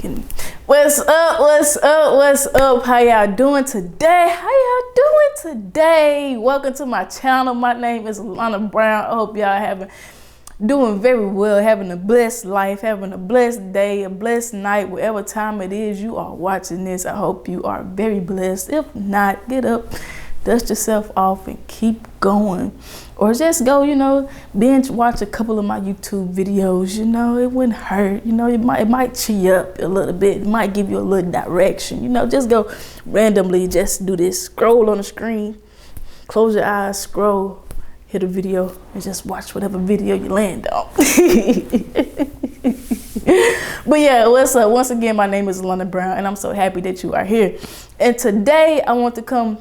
talking. What's up? What's up? What's up? How y'all doing today? Welcome to my channel. My name is Alana Brown. I hope y'all doing very well, having a blessed life, having a blessed day, a blessed night, whatever time it is you are watching this. I hope you are very blessed. If not, get up, dust yourself off and keep going. Or just go, binge watch a couple of my YouTube videos. It wouldn't hurt. It might cheer you up a little bit. It might give you a little direction. Just go randomly, just do this. Scroll on the screen, close your eyes, scroll, hit a video, and just watch whatever video you land on. But yeah, what's up? Once again, my name is Alana Brown, and I'm so happy that you are here. And today, I want to come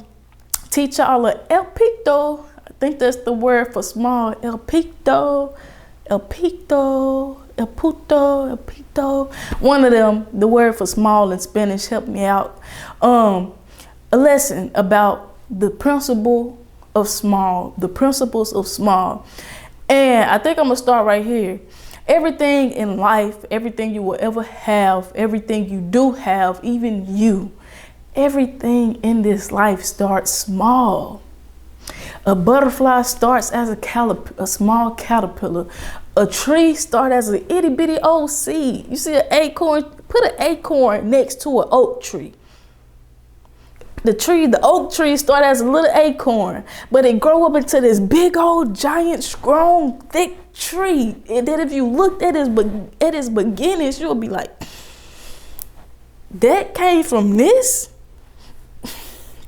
teach y'all El Pito. I think that's the word for small. El Pito. One of them, the word for small in Spanish, help me out. A lesson about the principles of small. And I think I'm gonna start right here. Everything in life, everything you will ever have, everything you do have, even you, everything in this life starts small. A butterfly starts as a small caterpillar. A tree starts as an itty bitty old seed. You see an acorn? Put an acorn next to an oak tree. The oak tree started as a little acorn, but it grow up into this big old giant, strong, thick tree. And then if you looked at its beginnings, you'll be like, that came from this?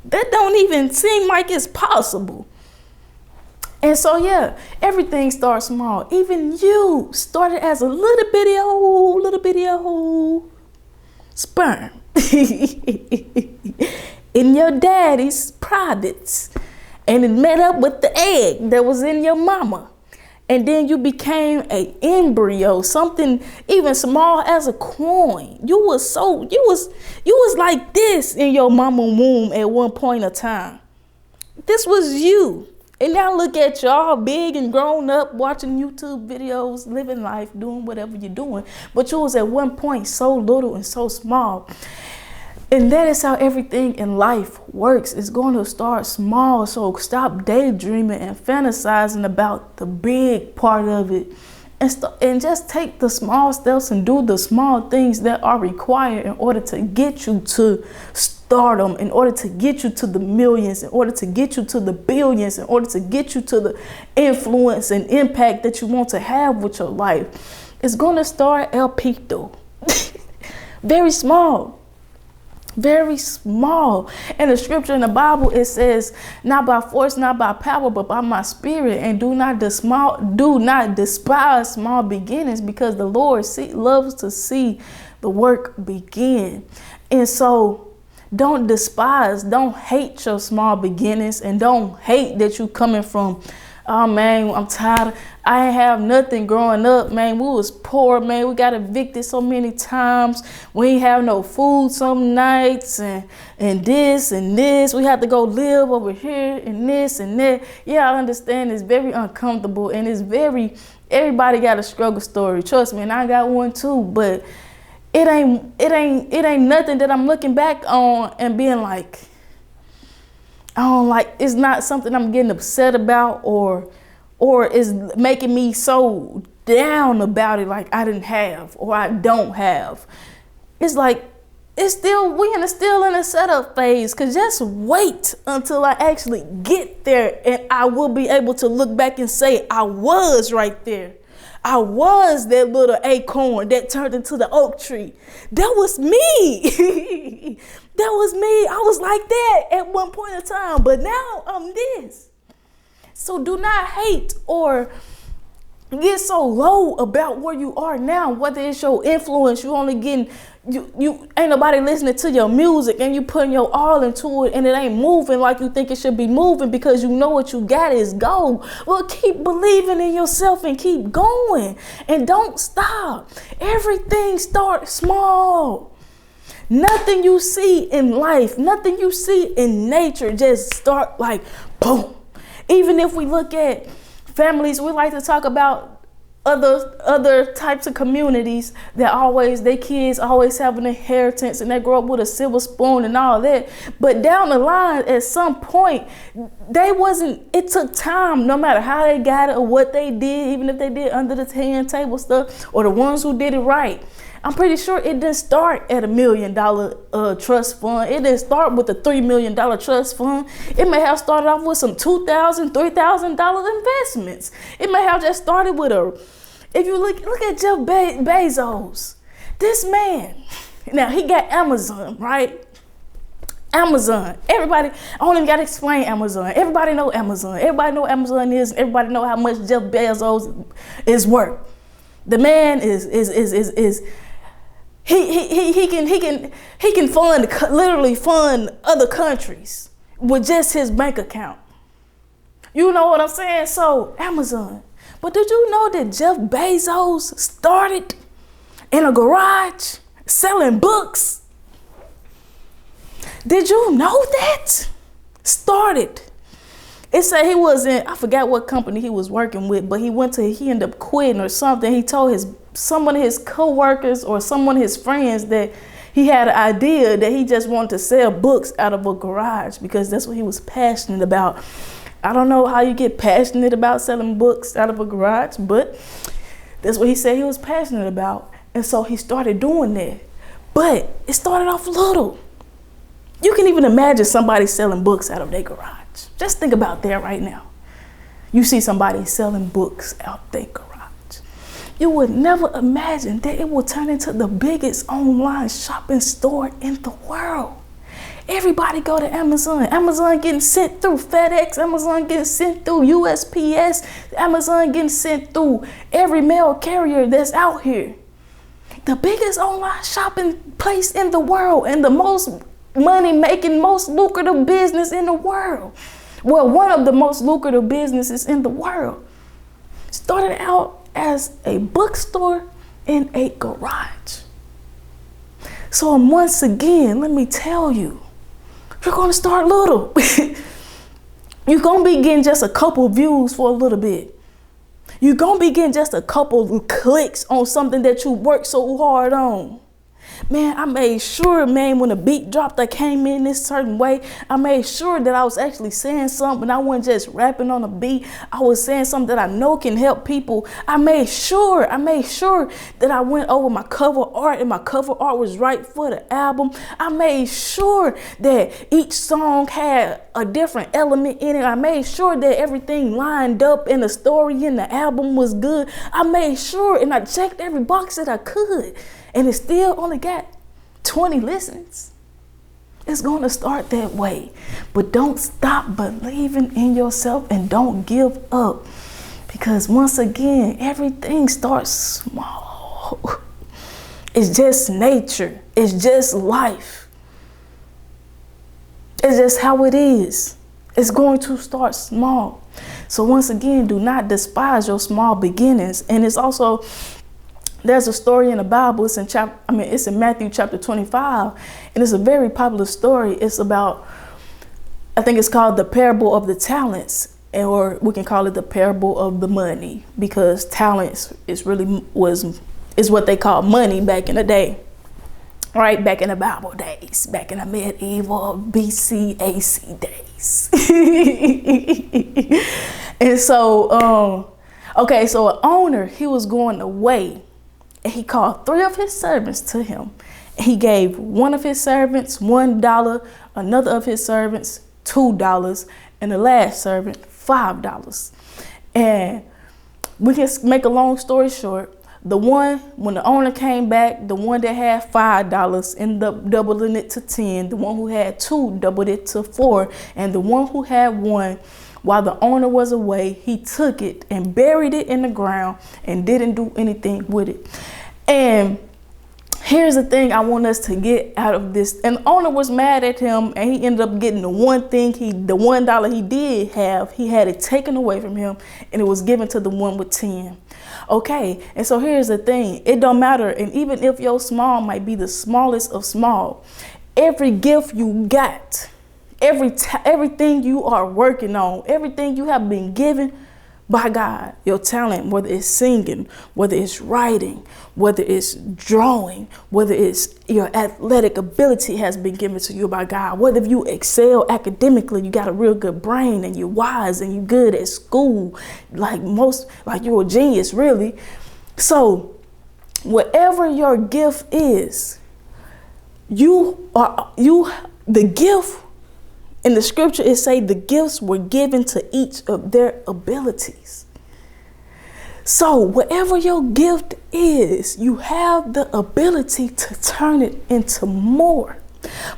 That don't even seem like it's possible. And so, yeah, everything starts small. Even you started as a little bitty old sperm in your daddy's privates. And it met up with the egg that was in your mama. And then you became an embryo, something even small as a coin. You was like this in your mama womb at one point of time. This was you. And now look at y'all, big and grown up, watching YouTube videos, living life, doing whatever you're doing. But you was at one point so little and so small. And that is how everything in life works. It's going to start small. So stop daydreaming and fantasizing about the big part of it. And just take the small steps and do the small things that are required in order to get you to stardom, in order to get you to the millions, in order to get you to the billions, in order to get you to the influence and impact that you want to have with your life. It's going to start El Pito. Very small. Very small. In the scripture in the Bible, it says, not by force, not by power, but by my spirit. And do not despise small beginnings, because the Lord loves to see the work begin. And so don't despise, don't hate your small beginnings, and don't hate that you coming from, oh man, I'm tired. I ain't have nothing growing up, man. We was poor, man. We got evicted so many times. We ain't have no food some nights, and this and this. We had to go live over here and this and that. Yeah, I understand it's very uncomfortable, and everybody got a struggle story. Trust me, and I got one too, but it ain't nothing that I'm looking back on and being like, it's not something I'm getting upset about or is making me so down about it, like I didn't have or I don't have. It's like, we still in a setup phase, because just wait until I actually get there, and I will be able to look back and say, I was right there. I was that little acorn that turned into the oak tree. That was me. That was me. I was like that at one point in time, but now I'm this. So do not hate or get so low about where you are now, whether it's your influence, you only getting, you ain't nobody listening to your music, and you putting your all into it, and it ain't moving like you think it should be moving, because you know what you got is gold. Well, keep believing in yourself and keep going, and don't stop. Everything starts small. Nothing you see in life, nothing you see in nature just start like boom. Even if we look at families, we like to talk about other types of communities that their kids always have an inheritance and they grow up with a silver spoon and all that. But down the line, at some point, it took time, no matter how they got it or what they did, even if they did under the table stuff or the ones who did it right. I'm pretty sure it didn't start at $1 million trust fund. It didn't start with a $3 million trust fund. It may have started off with some $2,000, $3,000 investments. It may have just started with if you look at Jeff Bezos, this man, now he got Amazon, right? Amazon. Everybody, I don't even got to explain Amazon. Everybody know Amazon. Everybody know Amazon is. Everybody know how much Jeff Bezos is worth. The man he can literally fund other countries with just his bank account. You know what I'm saying? So Amazon. But did you know that Jeff Bezos started in a garage selling books? Did you know that? Started. It said he was I forgot what company he was working with, but he ended up quitting or something. He told someone of his co-workers or someone of his friends that he had an idea that he just wanted to sell books out of a garage because that's what he was passionate about. I don't know how you get passionate about selling books out of a garage, but that's what he said he was passionate about. And so he started doing that. But it started off little. You can even imagine somebody selling books out of their garage. Just think about that right now. You see somebody selling books out their garage. You would never imagine that it will turn into the biggest online shopping store in the world. Everybody go to Amazon. Amazon getting sent through FedEx. Amazon getting sent through USPS. Amazon getting sent through every mail carrier that's out here. The biggest online shopping place in the world and the most money-making, most lucrative business in the world. Well, one of the most lucrative businesses in the world. Started out as a bookstore in a garage. So once again, let me tell you, you're going to start little. You're going to be getting just a couple views for a little bit. You're going to be getting just a couple clicks on something that you worked so hard on. Man, I made sure, man, when the beat dropped, I came in this certain way. I made sure that I was actually saying something. I wasn't just rapping on a beat. I was saying something that I know can help people. I made sure that I went over my cover art and my cover art was right for the album. I made sure that each song had a different element in it. I made sure that everything lined up and the story in the album was good. I made sure and I checked every box that I could. And it still only got 20 listens. It's going to start that way. But don't stop believing in yourself and don't give up. Because once again, everything starts small. It's just nature. It's just life. It's just how it is. It's going to start small. So once again, do not despise your small beginnings. And it's also... there's a story in the Bible. It's in Matthew chapter 25, and it's a very popular story. It's about, I think it's called the parable of the talents, or we can call it the parable of the money, because talents is what they call money back in the day, right? Back in the Bible days, back in the medieval BC AC days. And so, so an owner, he was going away. And he called 3 of his servants to him. He gave one of his servants $1, another of his servants $2, and the last servant $5. And we can make a long story short. When the owner came back, the one that had $5 ended up doubling it to 10. The one who had 2 doubled it to 4. And the one who had 1, while the owner was away, he took it and buried it in the ground and didn't do anything with it. And here's the thing I want us to get out of this. And the owner was mad at him, and he ended up getting the $1 he did have, he had it taken away from him, and it was given to the one with 10. Okay, and so here's the thing. It don't matter. And even if your small might be the smallest of small, every gift you got, everything you are working on, everything you have been given, by God. Your talent, whether it's singing, whether it's writing, whether it's drawing, whether it's your athletic ability has been given to you by God. Whether you excel academically, you got a real good brain and you're wise and you're good at school, like you're a genius, really. So whatever your gift is, the gift in the scripture, it say the gifts were given to each of their abilities. So whatever your gift is, you have the ability to turn it into more.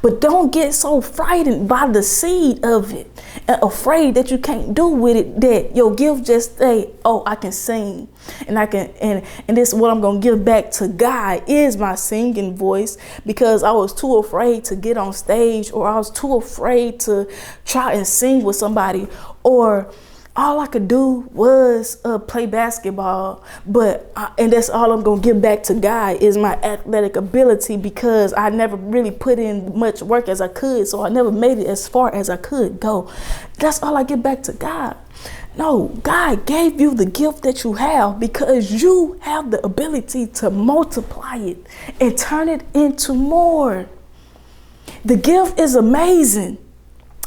But don't get so frightened by the seed of it and afraid that you can't do with it, that your gift just say, oh, I can sing and I can, and this is what I'm going to give back to God is my singing voice, because I was too afraid to get on stage, or I was too afraid to try and sing with somebody, or all I could do was play basketball, and that's all I'm going to give back to God is my athletic ability, because I never really put in much work as I could. So I never made it as far as I could go. That's all I give back to God. No, God gave you the gift that you have because you have the ability to multiply it and turn it into more. The gift is amazing.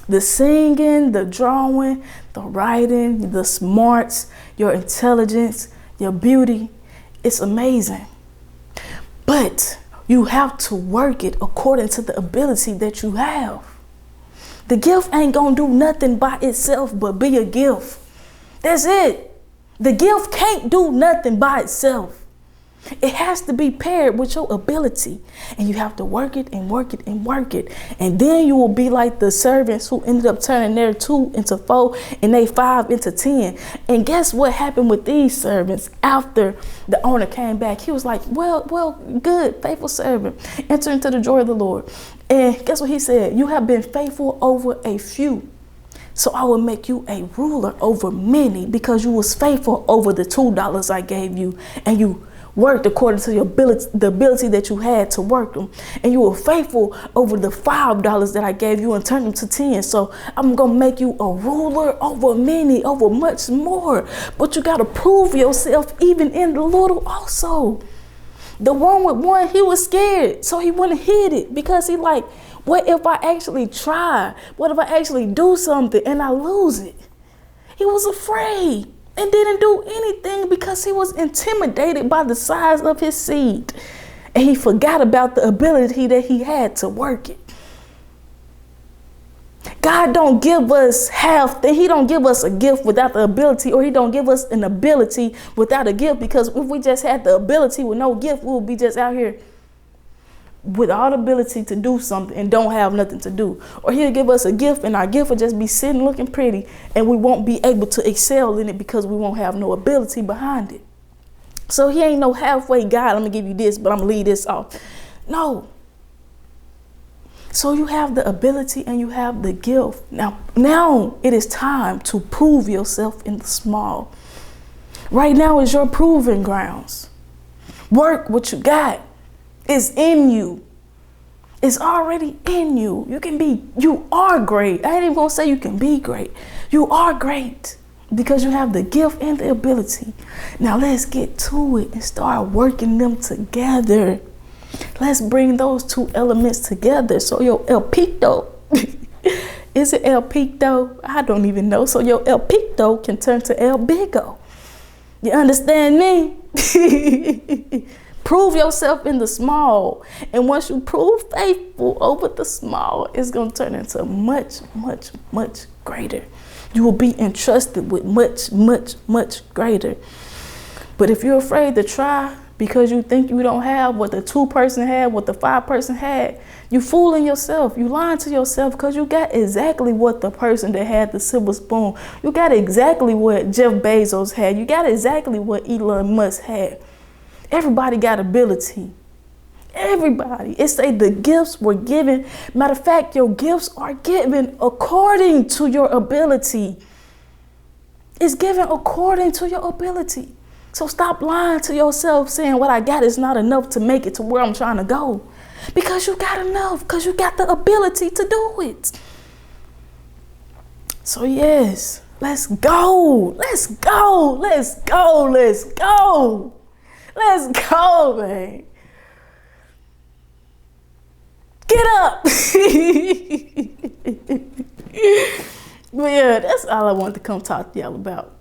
The singing, the drawing, the writing, the smarts, your intelligence, your beauty, it's amazing. But you have to work it according to the ability that you have. The gift ain't gonna do nothing by itself but be a gift. That's it. The gift can't do nothing by itself. It has to be paired with your ability, and you have to work it and work it and work it. And then you will be like the servants who ended up turning their 2 into 4 and they 5 into 10. And guess what happened with these servants after the owner came back? He was like, well, good, faithful servant, enter into the joy of the Lord. And guess what he said? You have been faithful over a few, so I will make you a ruler over many, because you was faithful over the $2 I gave you, and you worked according to your ability, the ability that you had to work them. And you were faithful over the $5 that I gave you and turned them to 10. So I'm going to make you a ruler over many, over much more. But you got to prove yourself even in the little also. The one with one, he was scared, so he wouldn't hit it, because he like, what if I actually try? What if I actually do something and I lose it? He was afraid and didn't do anything because he was intimidated by the size of his seed. And he forgot about the ability that he had to work it. God don't give us he don't give us a gift without the ability, or he don't give us an ability without a gift, because if we just had the ability with no gift, we would be just out here with all the ability to do something and don't have nothing to do. Or he'll give us a gift and our gift will just be sitting looking pretty, and we won't be able to excel in it because we won't have no ability behind it. So he ain't no halfway God, I'm gonna give you this, but I'm gonna leave this off. No. So you have the ability and you have the gift. Now it is time to prove yourself in the small. Right now is your proving grounds. Work what you got. It's in you. It's already in you. You are great. I ain't even gonna say you can be great. You are great because you have the gift and the ability. Now let's get to it and start working them together. Let's bring those two elements together. So your El Picto, is it El Picto? I don't even know. So your El Picto can turn to El Bigo. You understand me? Prove yourself in the small. And once you prove faithful over the small, it's going to turn into much, much, much greater. You will be entrusted with much, much, much greater. But if you're afraid to try because you think you don't have what the 2-person had, what the 5-person had, you fooling yourself. You lying to yourself, because you got exactly what the person that had the silver spoon. You got exactly what Jeff Bezos had. You got exactly what Elon Musk had. Everybody got ability. Everybody. It say the gifts were given. Matter of fact, your gifts are given according to your ability. It's given according to your ability. So stop lying to yourself saying what I got is not enough to make it to where I'm trying to go. Because you got enough, because you got the ability to do it. So yes, Let's go. Let's go. Let's go. Let's go. Let's go, man. Get up. But yeah, that's all I wanted to come talk to y'all about.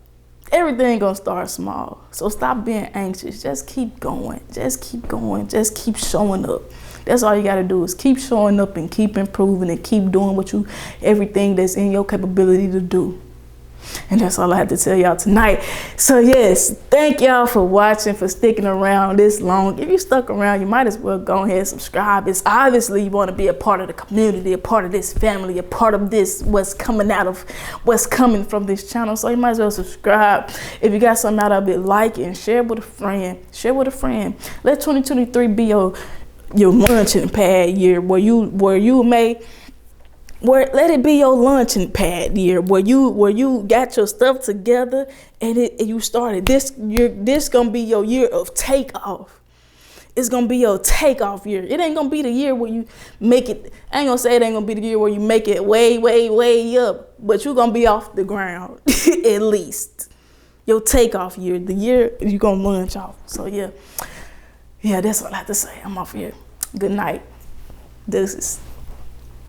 Everything gonna start small. So stop being anxious. Just keep going. Just keep going. Just keep showing up. That's all you gotta do is keep showing up and keep improving and keep doing everything that's in your capability to do. And that's all I had to tell y'all tonight. So yes, thank y'all for watching, for sticking around this long. If you stuck around, you might as well go ahead and subscribe. It's obviously you want to be a part of the community, a part of this family, a part of this, what's coming from this channel. So you might as well subscribe. If you got something out of it, like it and share it with a friend. Share it with a friend. Let 2023 be your launching pad year let it be your launching pad year where you got your stuff together and you started this year. This gonna be your year of takeoff. It's gonna be your takeoff year. It ain't gonna be the year where you make it. I ain't gonna say it ain't gonna be the year where you make it way, way, way up, but you're gonna be off the ground at least. Your takeoff year, the year you gonna launch off. So yeah, that's what I have to say. I'm off here. Good night. Deuces.